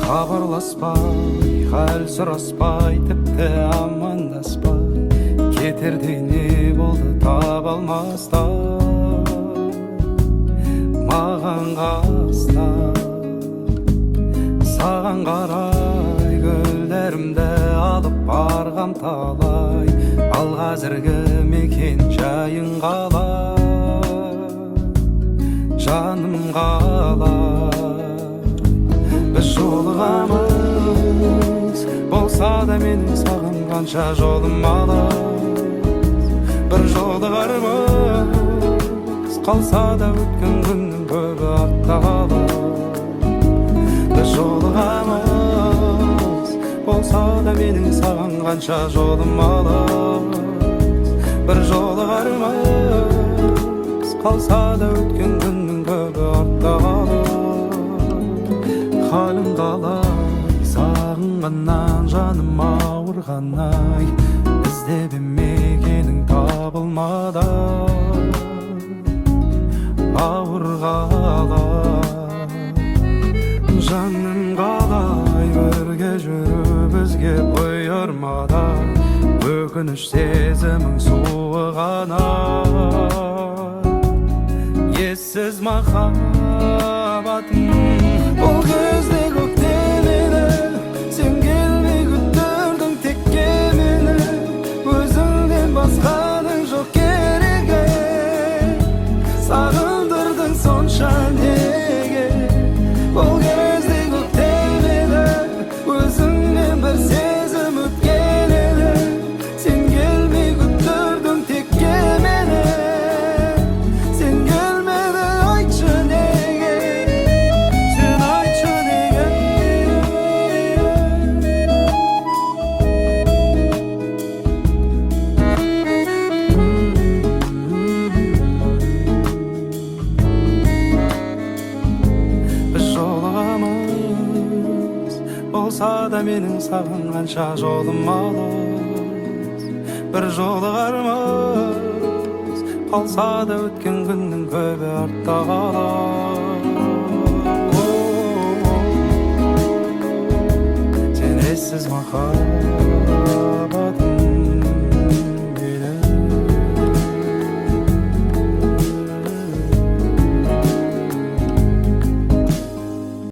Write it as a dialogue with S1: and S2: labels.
S1: хабарласпай, хәл сұраспай, тіпті амандаспай, кетердей не болды таба алмастан маған қастан. Саған қарай гүлдерімді алып барғам талай, ал қазіргі мекен жайың қалай, жаным қалай. Біз жолығамыз, болса да менің саған қанша жолым алыс. Бір жолығармыз, қалса да өткен күннің көбі артта қалар. Біз жолығамыз, болса да менің саған қанша жолым алыс. Бір жолығармыз, қалса да өткен күннің көбі артта қалар. Халім қалай, сағынғаннан жаным ауырғандай, іздеп мекенің табылмады, ауырғалай. Жаным қалай, бірге жүру бізге бұйырмады, өкініш сезімің суығана. Ессіз махаббатым бұл кезде көктем еді, сен келмей күттірдің текке мені. Өзіңнен басқаның жоқ керегі, сағындырдың сонша неге. Бұл кезде көктем еді, өзіңнен бір сезім өткен еді, сен келмей күттірдің текке мені. Сен келмеді, айтшы неге, сен айтшы неге. Біз жолығамыз, болса да менің саған қанша жолым алыс. Бір жолығармыз, қалса да өткен күннің көбі артта қалар. Сен ессіз махаббат.